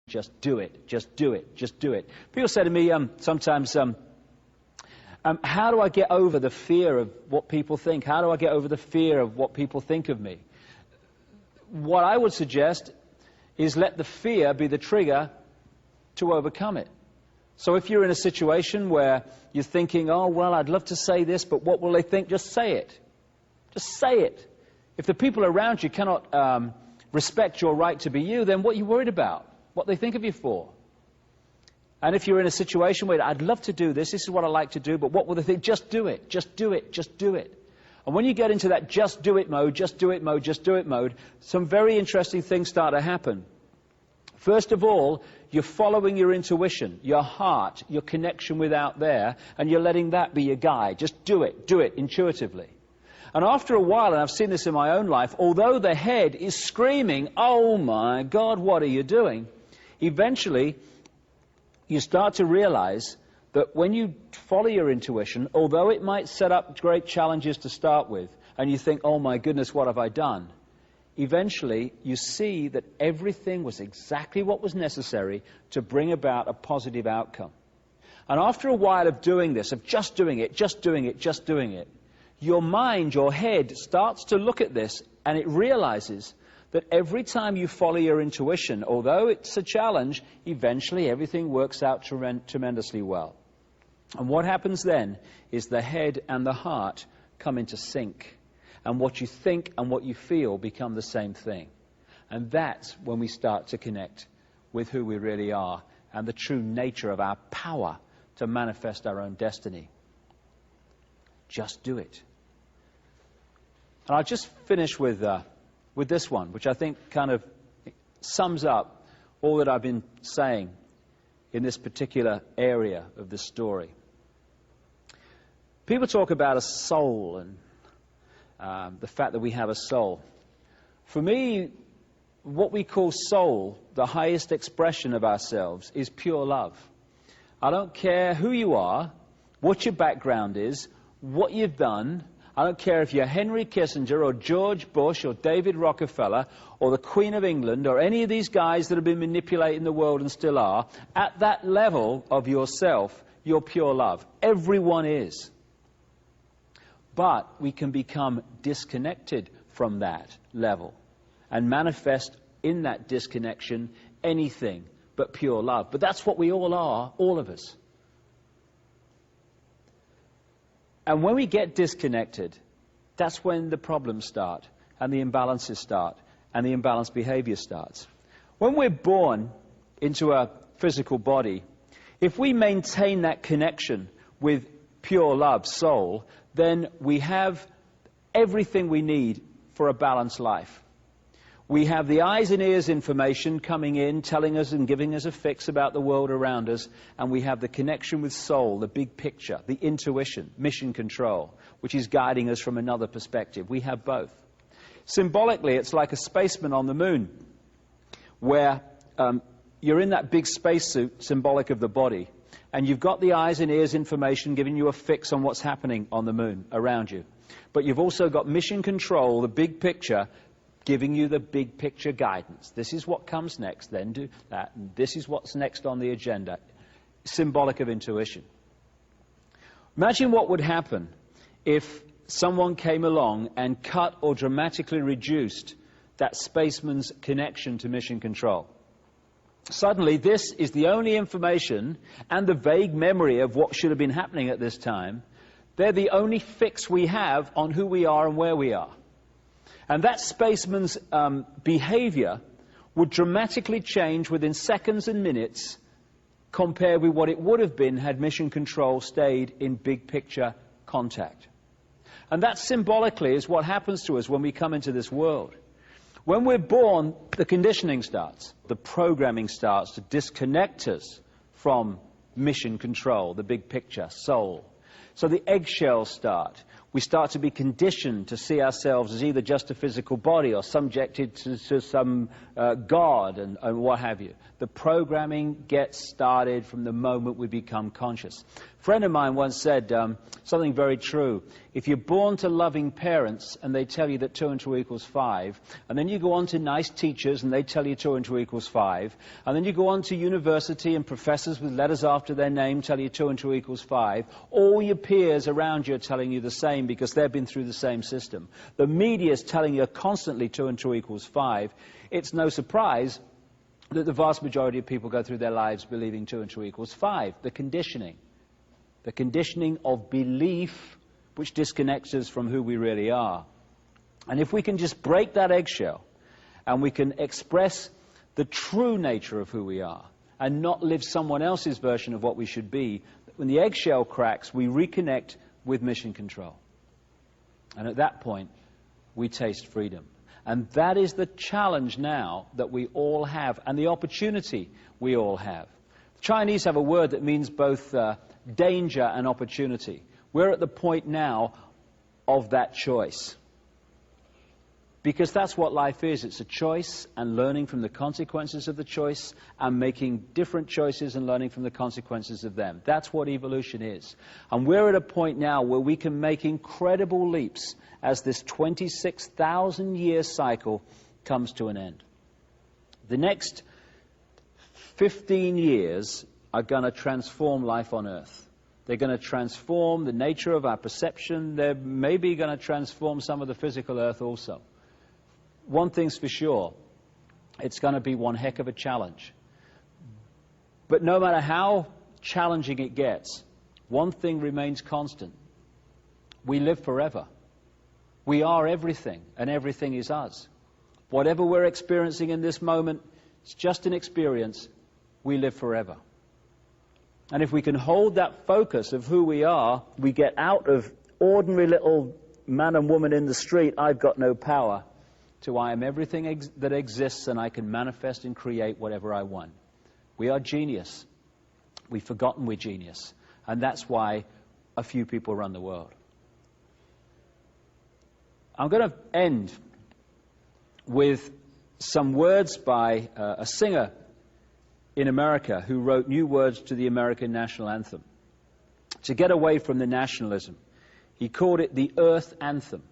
Just do it, just do it, just do it. People say to me sometimes, how do I get over the fear of what people think? How do I get over the fear of what people think of me? What I would suggest is let the fear be the trigger to overcome it. So if you're in a situation where you're thinking, oh, well, I'd love to say this, but what will they think? Just say it. Just say it. If the people around you cannot respect your right to be you, then what are you worried about? What they think of you for? And if you're in a situation where I'd love to do this, this is what I like to do, but what will they think? Just do it, just do it, just do it. And when you get into that just do it mode, just do it mode, just do it mode, some very interesting things start to happen. First of all, you're following your intuition, your heart, your connection with out there, and you're letting that be your guide. Just do it intuitively. And after a while, and I've seen this in my own life, although the head is screaming, oh my God, what are you doing? Eventually, you start to realize that when you follow your intuition, although it might set up great challenges to start with, and you think, oh my goodness, what have I done? Eventually, you see that everything was exactly what was necessary to bring about a positive outcome. And after a while of doing this, of just doing it, just doing it, just doing it, your mind, your head, starts to look at this, and it realizes that every time you follow your intuition, although it's a challenge, eventually everything works out tremendously well. And what happens then is the head and the heart come into sync. And what you think and what you feel become the same thing. And that's when we start to connect with who we really are and the true nature of our power to manifest our own destiny. Just do it. And I'll just finish with this one, which I think kind of sums up all that I've been saying in this particular area of this story. People talk about a soul and the fact that we have a soul. For me, what we call soul, the highest expression of ourselves, is pure love. I don't care who you are, what your background is, what you've done. I don't care if you're Henry Kissinger or George Bush or David Rockefeller or the Queen of England or any of these guys that have been manipulating the world and still are. At that level of yourself, you're pure love. Everyone is. But we can become disconnected from that level and manifest in that disconnection anything but pure love. But that's what we all are, all of us. And when we get disconnected, that's when the problems start and the imbalances start and the imbalanced behavior starts. When we're born into a physical body, if we maintain that connection with pure love, soul, then we have everything we need for a balanced life. We have the eyes and ears information coming in, telling us and giving us a fix about the world around us, and we have the connection with soul, the big picture, the intuition, mission control, which is guiding us from another perspective. We have both. Symbolically, it's like a spaceman on the moon, where you're in that big spacesuit, symbolic of the body, and you've got the eyes and ears information giving you a fix on what's happening on the moon around you. But you've also got mission control, the big picture, giving you the big picture guidance. This is what comes next, then do that, and this is what's next on the agenda. Symbolic of intuition. Imagine what would happen if someone came along and cut or dramatically reduced that spaceman's connection to mission control. Suddenly, this is the only information and the vague memory of what should have been happening at this time. They're the only fix we have on who we are and where we are. And that spaceman's behavior would dramatically change within seconds and minutes compared with what it would have been had mission control stayed in big picture contact. And that symbolically is what happens to us when we come into this world. When we're born, the conditioning starts. The programming starts to disconnect us from mission control, the big picture, soul. So the eggshells start. We start to be conditioned to see ourselves as either just a physical body or subjected to some God and what have you. The programming gets started from the moment we become conscious. A friend of mine once said something very true. If you're born to loving parents and they tell you that 2 and 2 equals 5, and then you go on to nice teachers and they tell you 2 and 2 equals 5, and then you go on to university and professors with letters after their name tell you 2 and 2 equals 5, all your peers around you are telling you the same because they've been through the same system. The media is telling you constantly 2 and 2 equals 5. It's no surprise that the vast majority of people go through their lives believing 2 and 2 equals 5. The conditioning of belief which disconnects us from who we really are. And if we can just break that eggshell and we can express the true nature of who we are and not live someone else's version of what we should be, when the eggshell cracks, we reconnect with mission control. And at that point, we taste freedom. And that is the challenge now that we all have, and the opportunity we all have. The Chinese have a word that means both danger and opportunity. We're at the point now of that choice. Because that's what life is. It's a choice and learning from the consequences of the choice and making different choices and learning from the consequences of them. That's what evolution is. And we're at a point now where we can make incredible leaps as this 26,000-year cycle comes to an end. The next 15 years are going to transform life on Earth. They're going to transform the nature of our perception. They're maybe going to transform some of the physical Earth also. One thing's for sure, it's going to be one heck of a challenge. But no matter how challenging it gets, one thing remains constant. We live forever. We are everything, and everything is us. Whatever we're experiencing in this moment, it's just an experience. We live forever. And if we can hold that focus of who we are, we get out of ordinary little man and woman in the street, I've got no power, to I am everything that exists and I can manifest and create whatever I want. We are genius. We've forgotten we're genius. And that's why a few people run the world. I'm going to end with some words by a singer in America who wrote new words to the American national anthem. To get away from the nationalism, he called it the Earth Anthem.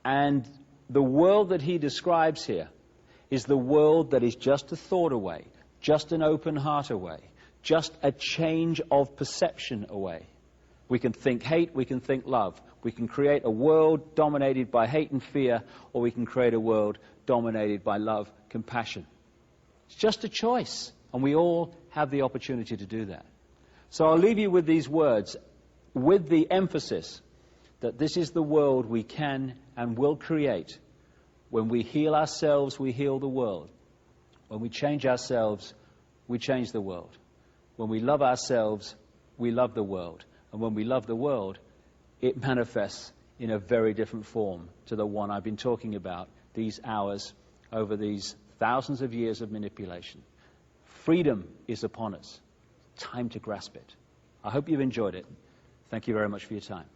And the world that he describes here is the world that is just a thought away, just an open heart away, just a change of perception away. We can think hate, we can think love. We can create a world dominated by hate and fear, or we can create a world dominated by love, compassion. It's just a choice, and we all have the opportunity to do that. So I'll leave you with these words, with the emphasis that this is the world we can and will create. When we heal ourselves, we heal the world. When we change ourselves, we change the world. When we love ourselves, we love the world. And when we love the world, it manifests in a very different form to the one I've been talking about these hours over these thousands of years of manipulation. Freedom is upon us. Time to grasp it. I hope you've enjoyed it. Thank you very much for your time.